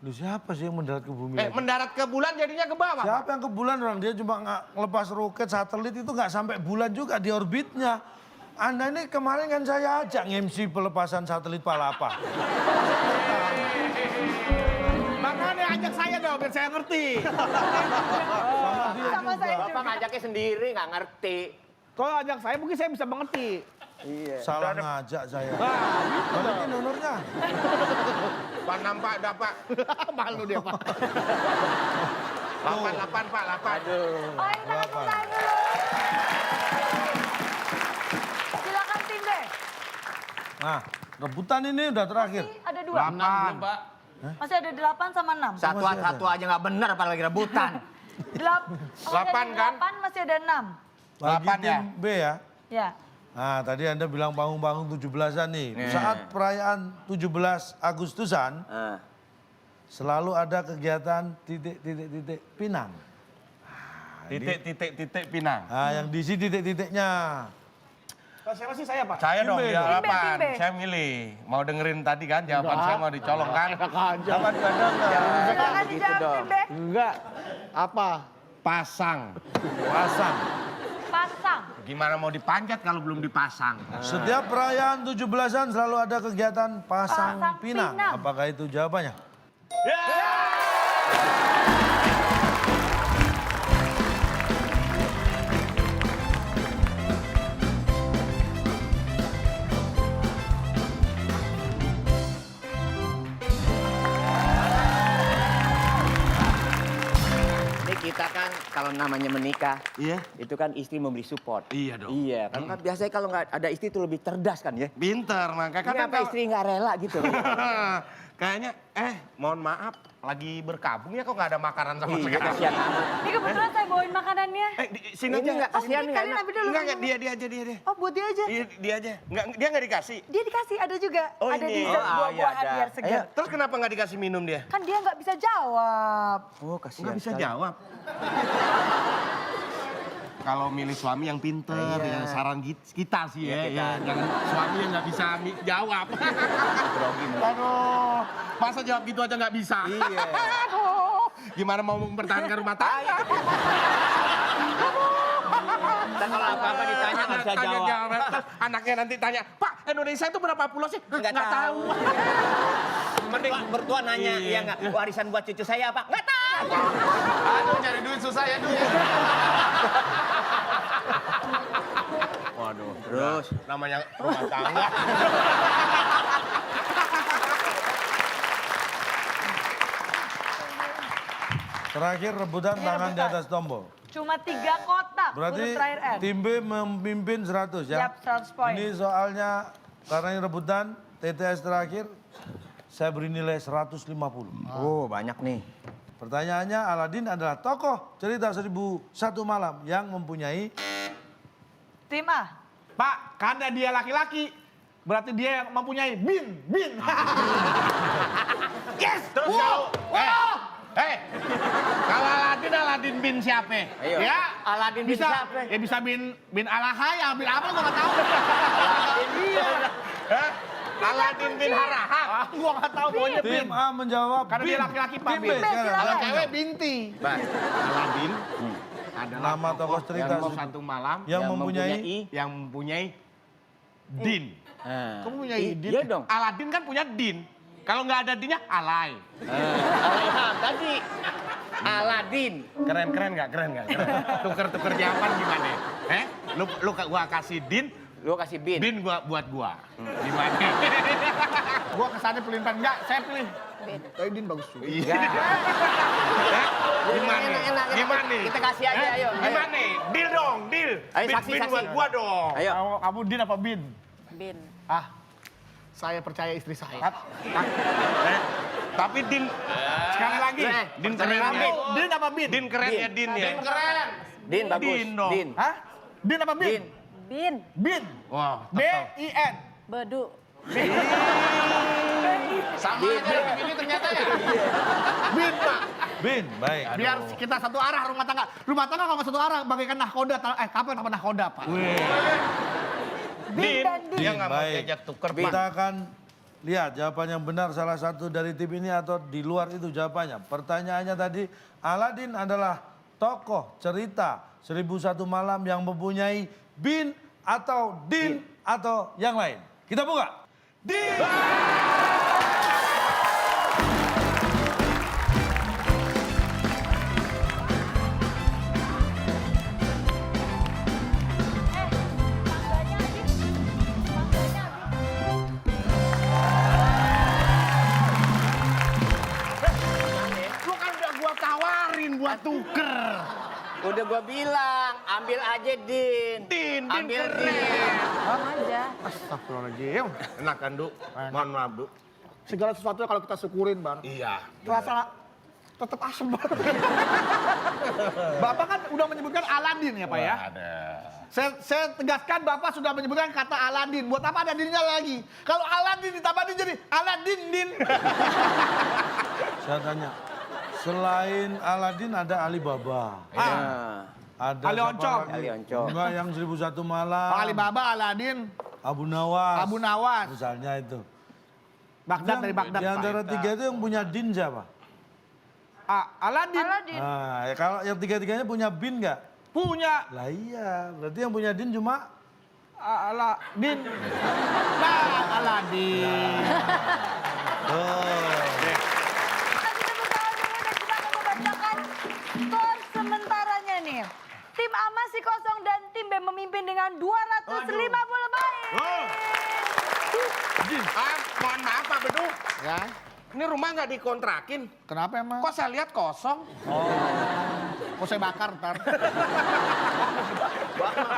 Lu siapa sih yang mendarat ke bumi? lagi? Mendarat ke bulan jadinya ke bawah, Pak. Siapa yang ke bulan orang dia cuma ngelepas roket satelit itu nggak sampai bulan juga di orbitnya. Anda ini kemarin kan saya ajak nge-MC pelepasan satelit Palapa. Makanya ajak saya dong biar saya ngerti. sama saya juga. Bapak ngajaknya sendiri nggak ngerti. Kalau ajak saya mungkin saya bisa mengerti. Salah ngajak saya. Balikin honornya. Pak nampak dah, Pak. Malu dia, Pak. 8, Pak, 8. Aduh. Oh, ini tangan tangan dulu. Silakan tim B. Nah, rebutan ini udah terakhir. Masih ada 2. 6 belum Pak. Masih ada 8 sama 6. Satu aja nggak benar apalagi rebutan. 8 kan? 8 masih ada 6. Bagi 8 ya? tim B ya. Ya. Nah, tadi Anda bilang panggung-panggung 17-an nih. Saat perayaan 17 Agustusan, selalu ada kegiatan titik-titik pinang. Titik pinang. Nah, yang diisi titik-titiknya. Siapa sih saya, Pak? Saya dong, Tim B dia dong. 8. Tim B. Saya milih. Mau dengerin tadi kan jawaban saya mau dicolong kan? aja. Silakan dijawab tim B. Enggak. Apa? Pasang. Pasang. Pasang. Gimana mau dipanjat kalau belum dipasang? Setiap perayaan 17-an selalu ada kegiatan pasang Pasang pinang. pinang. Apakah itu jawabannya? kan kalau namanya menikah, Iya. itu kan istri memberi support. Iya dong. Iya, kan biasanya kalau nggak ada istri itu lebih cerdas kan ya. Pinter, makanya kan Kenapa istri nggak rela gitu? kayaknya, mohon maaf, lagi berkabung ya kok nggak ada makanan sama Iya, sekali. kasihan amat. Ini kebetulan saya bawain makanannya. Sini Ini aja. nggak kasihan nggak kalian enak. ambil dulu. Enggak, dia aja. Oh, buat dia aja. Dia aja. Dia nggak dikasih. Dia dikasih, ada juga. Oh, ada ini. dessert Oh, iya, buah-buahan ada. biar segar. Terus kenapa nggak dikasih minum dia? Kan dia nggak bisa jawab. Oh, kasihan. Nggak bisa sekali. jawab. Kalau milih suami yang pinter, yang saran kita sih ya, Iya, kita. yang suami yang nggak bisa jawab. Grogi. Aduh, masa jawab gitu aja nggak bisa? Iya. Aduh, gimana mau mempertahankan rumah tangga? Ntar kalau apa-apa ditanya nggak bisa Tanya jawab. Terus anaknya nanti tanya, Pak, Indonesia itu berapa pulau sih? Nggak Nggak tahu. Mending mertua nanya, iya nggak? Warisan buat cucu saya apa? Nggak tahu. Aduh, cari duit susah ya, Dul. Waduh, Terus? namanya rumah tangga. Terakhir rebutan Ini tangan di rebutan. atas tombol. Cuma 3 kotak. Berarti huruf terakhir N. tim B memimpin 100 ya. Yap, 100 poin. Ini soalnya karena ini rebutan TTS terakhir saya beri nilai 150. Oh, banyak nih. Pertanyaannya, Aladin adalah tokoh cerita 1001 Malam yang mempunyai Tim A. Pak, karena dia laki-laki, berarti dia yang mempunyai bin. Yes! Terus kalau Aladin bin siapa? Ayo. Ya, Aladin bin Bisa, siapa? ya bisa bin Alahaya, bin apa gua nggak tahu. Aladin bin Harahap. Gua nggak tahu pokoknya bin. tim A menjawab Karena dia bin. laki-laki, Pak, Tim B bin. sekarang. Kalau cewek binti. Aladin adalah Nama tokoh cerita yang satu malam yang mempunyai yang mempunyai din. Kamu punya ide? Iya dong. Aladin kan punya din. Kalau nggak ada dinnya, alay. Aliham tadi. Aladin. Keren nggak? Keren. Tuker jawaban gimana? Lu gua kasih din, Lu kasih bin. bin buat gua. Gimana? Gua kesannya pelin-pelan. Enggak, saya pilih. Tapi din bagus juga. Iya. Gimana? Enak. Gimana? Kita kasih aja, ayo. Gimana? Deal dong, deal. Ayo, Bin saksi. buat gua dong. Ayo. Kamu din apa bin? Bin. Saya percaya istri saya. Tapi din sekali lagi, din keren ya. Din apa bin? Din keren ya, din ya. Keren. Din bagus. Din dong. Din. Hah? Din apa bin? Din. Bin. Bin. Wah, B-I-N. Bedu. Sama aja dengan ini ternyata ya. Bin, Pak. bin. Baik. Biar kita satu arah rumah tangga. Rumah tangga kalau nggak satu arah bagaikan nahkoda. Kapan apa nahkoda, Pak? Bin dan din. dia nggak mau Baik. diajak tuker. Kita akan lihat jawaban yang benar salah satu dari tim ini atau di luar itu jawabannya. Pertanyaannya tadi, Aladin adalah tokoh cerita 1001 Malam yang mempunyai bin atau din atau yang lain. Kita buka. Din! Mangganya Adit. Mangganya Adit. Lu kan udah gua tawarin buat tuker. Udah gua bilang, ambil aja Din. Din Ambil keren. Din. aja. Astagfirullahaladzim. Enak kan, Du? Mohon maaf, Du. Segala sesuatu kalau kita syukurin, Bar. Iya. Rasa tetap asem, Bar. Bapak kan udah menyebutkan Aladin ya, Pak ya? Ada. Saya tegaskan Bapak sudah menyebutkan kata Aladin. Buat apa ada dinnya lagi? Kalau Aladin ditambah din jadi Aladin din. Saya tanya, selain Aladin ada Alibaba. Nah, Ada Ali siapa Oncom. lagi? Ali Oncom. Enggak, yang 1001 Malam. Alibaba, Aladin, Abu Nawas. Abu Nawas, Misalnya itu. Baghdad dari Baghdad. Di Pak. antara tiga itu yang punya din siapa? Aladin Aladin. Nah, ya kalau yang tiga-tiganya punya bin nggak? punya Lah iya, berarti yang punya din cuma Aladin. Nah, Aladin. Kita tepuk tangan dulu dan kita akan membacakan skor sementaranya nih. Tim A masih kosong dan tim B memimpin dengan 250 poin. Mohon maaf, Pak Bedu. Ya, Ini rumah nggak dikontrakin. kenapa emang? Kok saya lihat kosong? Mau saya bakar ntar.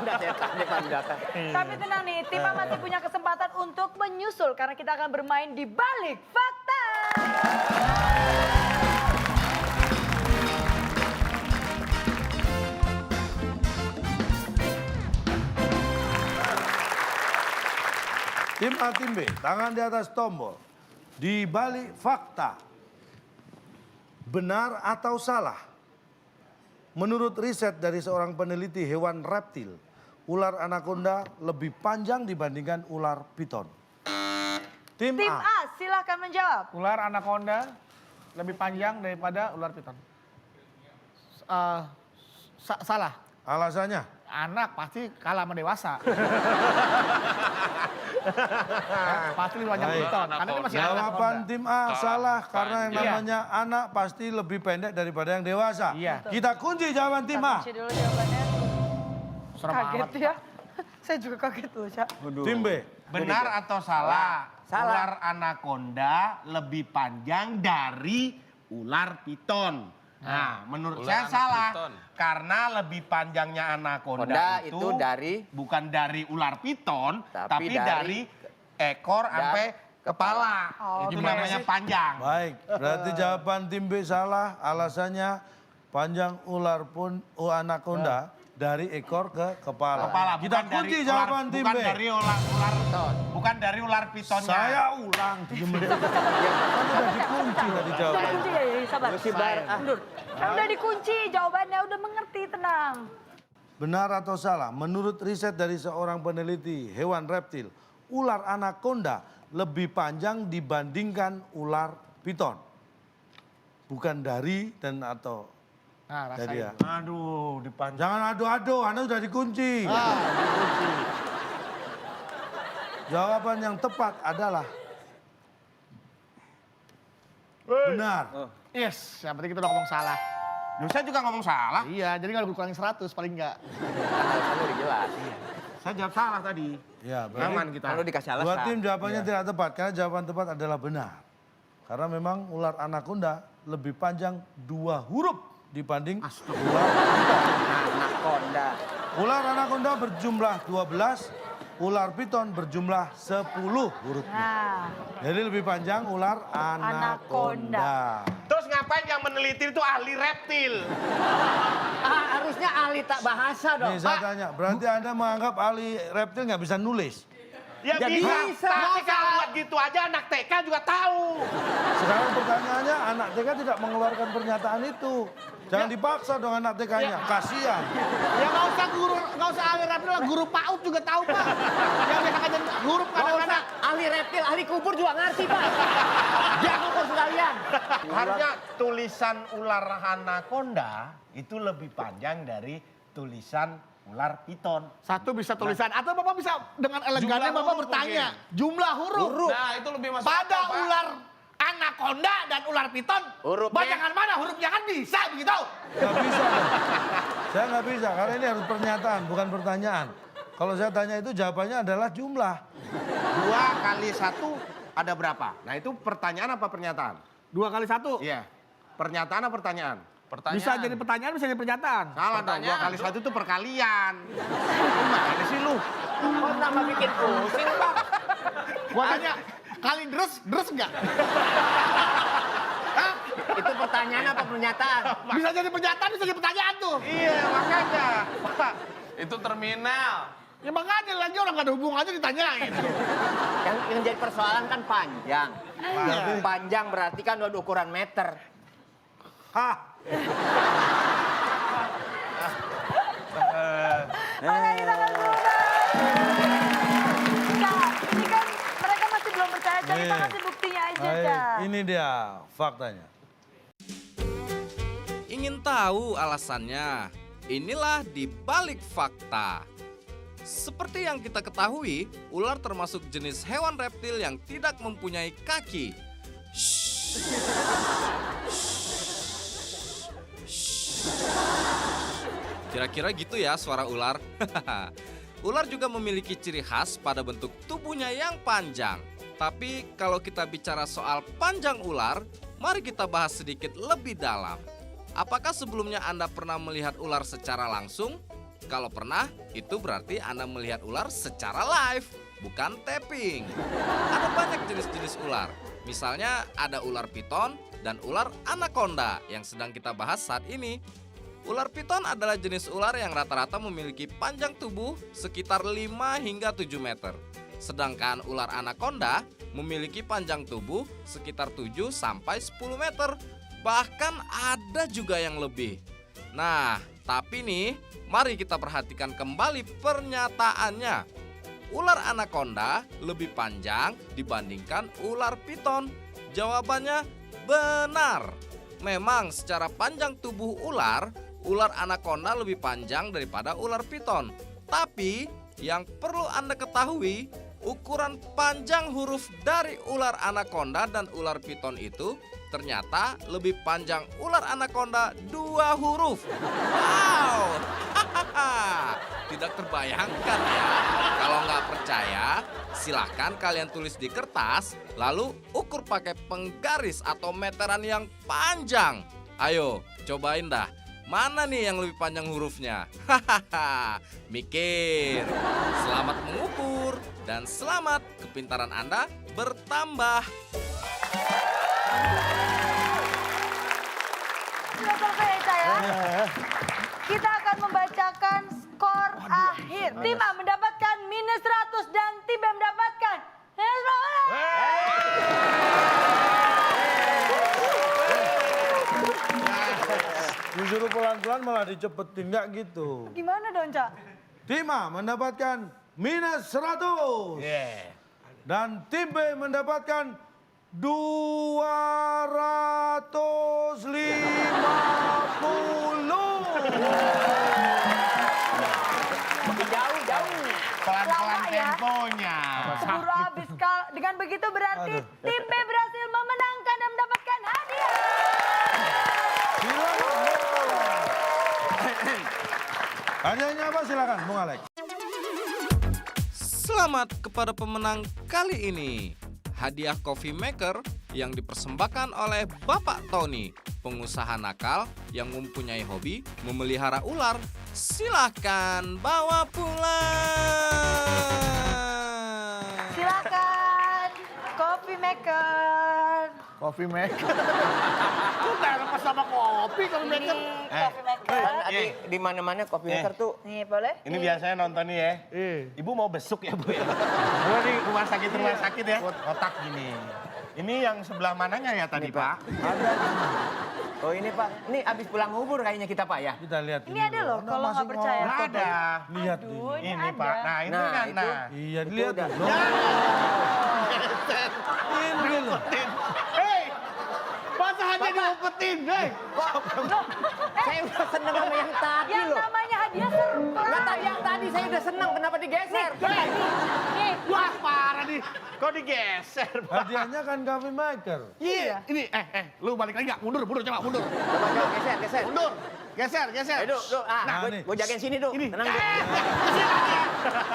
Udah cetak deh Pak Data. Tapi tenang nih, Tima masih punya kesempatan untuk menyusul karena kita akan bermain di Balik Fakta. Tim A, tim B, tangan di atas tombol. Di balik fakta, benar atau salah? Menurut riset dari seorang peneliti hewan reptil, ular anaconda lebih panjang dibandingkan ular piton. Tim Tim A, A, silahkan menjawab. Ular anaconda lebih panjang daripada ular piton. Salah. alasannya? Anak pasti kalah sama dewasa. Pasti lebih panjang Baik. piton. Karena ini masih Jawaban anaconda. tim A salah karena yang Iya. namanya anak pasti lebih pendek daripada yang dewasa. Iya. Kita kunci jawaban tim A. Kunci dulu jawabannya. Serem Kaget amat. ya. Saya juga kaget loh, Cak. Tim B. Benar atau salah? Salah. Ular anaconda lebih panjang dari ular piton. Nah, menurut Ular saya salah. piton. Karena lebih panjangnya anaconda Konda itu itu dari bukan dari ular piton, Tapi tapi dari ekor sampai kepala. Itu Oke. namanya panjang. Baik, berarti jawaban tim B salah. Alasannya panjang ular pun anaconda dari ekor ke kepala. Kepala, Kita bukan kunci dari jawaban ular, tim bukan B. dari bukan dari ular pitonnya. Saya ulang. Diem dulu. Kan udah dikunci tadi Udah jawabannya. dikunci ya, sabar. Musibar. Mundur. Kan udah dikunci jawabannya, udah mengerti, tenang. Benar atau salah? Menurut riset dari seorang peneliti hewan reptil, ular anaconda lebih panjang dibandingkan ular piton. Bukan dari dan atau. Nah, Jadi rasain. ya. Aduh, dipanjang. Jangan adu-adu, Anda sudah dikunci. Jawaban yang tepat adalah benar. Yes, yang penting kita udah ngomong salah. Duh, saya juga ngomong salah. Iya, jadi nggak dikurangin 100 paling nggak. alasannya udah jelas. Saya jawab salah tadi. Ya, Aman berarti kita. Kalau dikasih alasan. dua tim jawabannya tidak tepat karena jawaban tepat adalah benar. Karena memang ular anaconda lebih panjang 2 huruf dibanding ular piton. Anaconda. Ular anaconda berjumlah 12, ular piton berjumlah 10 huruf. Nah, Jadi lebih panjang ular anaconda. Terus ngapain yang meneliti itu ahli reptil? Harusnya ahli tak bahasa dong. Nih saya tanya, berarti Anda menganggap ahli reptil nggak bisa nulis? Ya Ya bisa. bisa. Tapi kalau buat gitu aja anak TK juga tahu. Sekarang pertanyaannya anak TK tidak mengeluarkan pernyataan itu. Jangan dipaksa dong anak TK-nya, kasihan. Ya nggak usah guru, nggak usah ahli reptil lah, guru PAUD juga tahu Pak. Yang biasa ngajarin huruf Gak usah kadang-kadang. ahli reptil, ahli kubur juga ngerti Pak. Jago kok sekalian. Harusnya tulisan ular anaconda itu lebih panjang dari tulisan ular piton. Satu bisa tulisan, atau Bapak bisa dengan elegannya Jumlah Bapak huruf bertanya. Jumlah huruf. Nah, itu lebih masuk Pada akal, Pak. ular anaconda dan ular piton, Hurufnya. bayangan mana hurufnya kan bisa begitu. Nggak bisa dong. Saya nggak bisa, karena ini harus pernyataan, bukan pertanyaan. Kalau saya tanya itu jawabannya adalah jumlah. 2 kali 1 ada berapa? Nah itu pertanyaan apa pernyataan? 2 kali 1. Iya. Pernyataan apa pertanyaan? Pertanyaan. Bisa jadi pertanyaan, bisa jadi pernyataan. Salah dong, 2 kali 1 itu perkalian. Gimana sih lu? Kok nama bikin pusing Pak? Gua tanya, kali deres enggak? Itu pertanyaan apa pernyataan? Bisa jadi pernyataan, bisa jadi pertanyaan tuh. Iya makanya. Pak. Itu terminal. Ya makanya lagi orang gak ada hubungannya ditanyain. Yang jadi persoalan kan panjang. Yang panjang berarti kan udah ukuran meter. Hah, oke kita akan mulai. Cak, ini kan mereka masih belum percaya, Cak. Kita Nih. kasih buktinya aja, baik, Cak. ini dia faktanya. Ingin tahu alasannya? Inilah di balik fakta. Seperti yang kita ketahui, ular termasuk jenis hewan reptil yang tidak mempunyai kaki. Kira-kira gitu ya suara ular. Ular juga memiliki ciri khas pada bentuk tubuhnya yang panjang. Tapi kalau kita bicara soal panjang ular, mari kita bahas sedikit lebih dalam. Apakah sebelumnya Anda pernah melihat ular secara langsung? Kalau pernah, itu berarti Anda melihat ular secara live, bukan tapping. Ada banyak jenis-jenis ular. Misalnya ada ular piton dan ular anaconda yang sedang kita bahas saat ini. Ular piton adalah jenis ular yang rata-rata memiliki panjang tubuh sekitar 5 hingga 7 meter. Sedangkan ular anaconda memiliki panjang tubuh sekitar 7 sampai 10 meter. Bahkan ada juga yang lebih. Nah, tapi nih, mari kita perhatikan kembali pernyataannya. Ular anaconda lebih panjang dibandingkan ular piton. Jawabannya benar. Memang secara panjang tubuh ular anaconda lebih panjang daripada ular piton. Tapi yang perlu Anda ketahui, ukuran panjang huruf dari ular anaconda dan ular piton itu ternyata lebih panjang ular anaconda 2 huruf. Wow, tidak terbayangkan ya. Kalau nggak percaya, silahkan kalian tulis di kertas, lalu ukur pakai penggaris atau meteran yang panjang. Ayo, cobain dah. Mana nih yang lebih panjang hurufnya? Hahaha, mikir. Selamat mengukur dan selamat kepintaran Anda bertambah. Sudah selesai ya, Ca, ya? Kita akan membacakan skor akhir. Tim A mendapatkan -100 dan tim B mendapatkan Disuruh pelan-pelan malah dicepetin, nggak gitu. Gimana dong, Ca? Tim A mendapatkan -100. Dan tim B mendapatkan 250. Pelan-pelan Lama ya. temponya. Keburu habis. Dengan begitu berarti tim B berhasil memenangkan dan mendapatkan hadiah. Hadiahnya apa silakan, Bung Alex. Selamat kepada pemenang kali ini. Hadiah coffee maker yang dipersembahkan oleh Bapak Tony, pengusaha nakal yang mempunyai hobi memelihara ular. Silahkan bawa pulang. Silakan, coffee maker. Coffee maker. Udah lepas sama kopi kalau maker. Ini coffee maker. Iya. Di mana-mana kopi maker tuh. Nih, boleh? Ini biasanya nonton nih ya. Ibu mau besuk ya Bu ya? Gue di rumah sakit ya. Otak gini. Ini yang sebelah mananya ya tadi Ini, Pak. Pak? Oh ini Pak, ini abis pulang ngubur kayaknya kita Pak ya. Kita lihat Ini ada loh, kalau nggak percaya. Nggak ada. Lihat Aduh, ini. Ini ada. Pak. Nah itu Nah, kan. itu. Nah. Iya, Itu lihat udah. loh. Ini loh. Hei, masa hanya diumpetin, hei. Saya udah seneng sama yang tadi Yang loh. namanya hadiah surprise. Nah, tadi yang tadi saya udah seneng, kenapa digeser? Nih, Wah, parah nih. Kok digeser Pak? Hadiahnya kan coffee maker. Iya, ini lu balik lagi nggak? Mundur, coba mundur. Coba geser, geser. Mundur. Geser. Ayo, Duk. Nah, nih. Gue jagain sini, Duk. Ini. Tenang, Duk.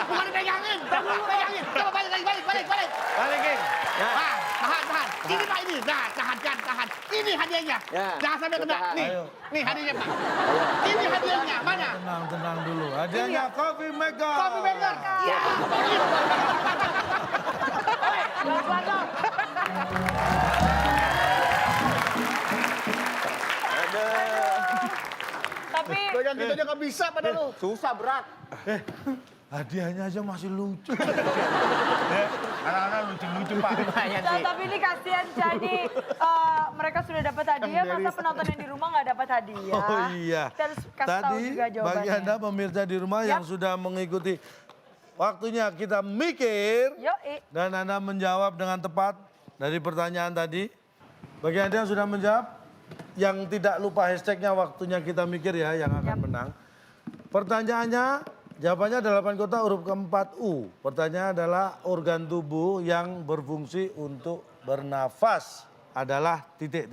Bukan dipegangin. Pegangin. Coba balik. Balikin. Nah, tahan. Ini Pak ini. Nah, tahan. Ini hadiahnya. Ya, Jangan sampai kena. tahan. Nih. Ayo. Nih hadiahnya, Pak. Ini hadiahnya. Mana? Tenang dulu. Hadiahnya coffee maker. Coffee maker. Iya. pelan-pelan dong. Tapi Goyang gitu aja nggak bisa pada lu. Susah, berat. Hadiahnya aja masih lucu. Anak-anak lucu-lucu Pak. Lumayan Nah, sih. tapi ini kasihan jadi mereka sudah dapat hadiah, masa penonton yang di rumah nggak dapat hadiah? Oh iya. Kita harus kasih tahu Tadi juga jawabannya. bagi Anda pemirsa di rumah yang sudah mengikuti waktunya kita mikir Yoi. dan Anda menjawab dengan tepat dari pertanyaan tadi. Bagi Anda yang sudah menjawab, yang tidak lupa hashtagnya waktunya kita mikir ya yang akan menang. Pertanyaannya, jawabannya 8 kota huruf keempat U. Pertanyaannya adalah organ tubuh yang berfungsi untuk bernafas adalah titik.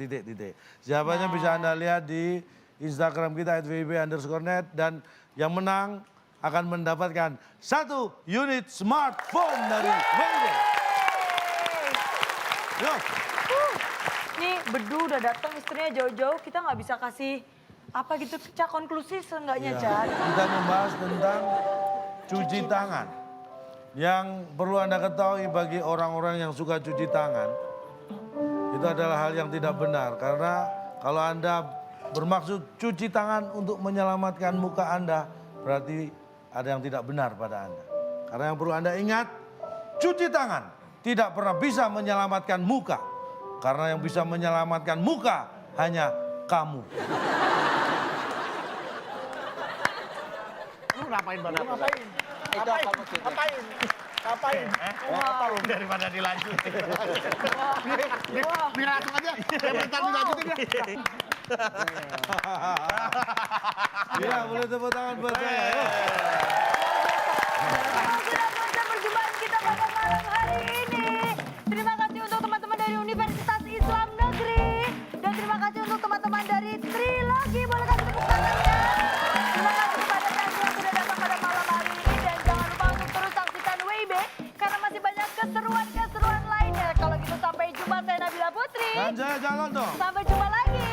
Jawabannya bisa Anda lihat di Instagram kita @wib_net dan yang menang akan mendapatkan 1 unit smartphone dari WIB. Yo. Nih Bedu udah datang istrinya jauh-jauh, kita nggak bisa kasih Apa gitu, Cak, konklusi seenggaknya, Ya, Cak? kita membahas tentang cuci tangan. Yang perlu Anda ketahui bagi orang-orang yang suka cuci tangan, itu adalah hal yang tidak benar. Karena kalau Anda bermaksud cuci tangan untuk menyelamatkan muka Anda, berarti ada yang tidak benar pada Anda. Karena yang perlu Anda ingat, cuci tangan tidak pernah bisa menyelamatkan muka. Karena yang bisa menyelamatkan muka hanya kamu. Lu ngapain banget? Itu apa maksudnya? Ngapain? Daripada dilanjutin. Dia langsung aja. Dia bentar dilanjutin ya. Ya, boleh tepuk tangan buat saya. Yuk. Sudah selesai perjumpaan kita pada malam hari ini. Terima kasih untuk teman-teman dari Universitas Islam Negeri. Dan terima kasih untuk teman-teman dari Trilogi. Boleh kasih tepuk tangannya. Terima kasih kepada Tanju yang sudah datang pada malam hari ini. Dan jangan lupa untuk terus saksikan WIB. Karena masih banyak keseruan-keseruan lainnya. Kalau gitu sampai jumpa, saya Nabila Putri. Dan saya jalan dong. Sampai jumpa lagi.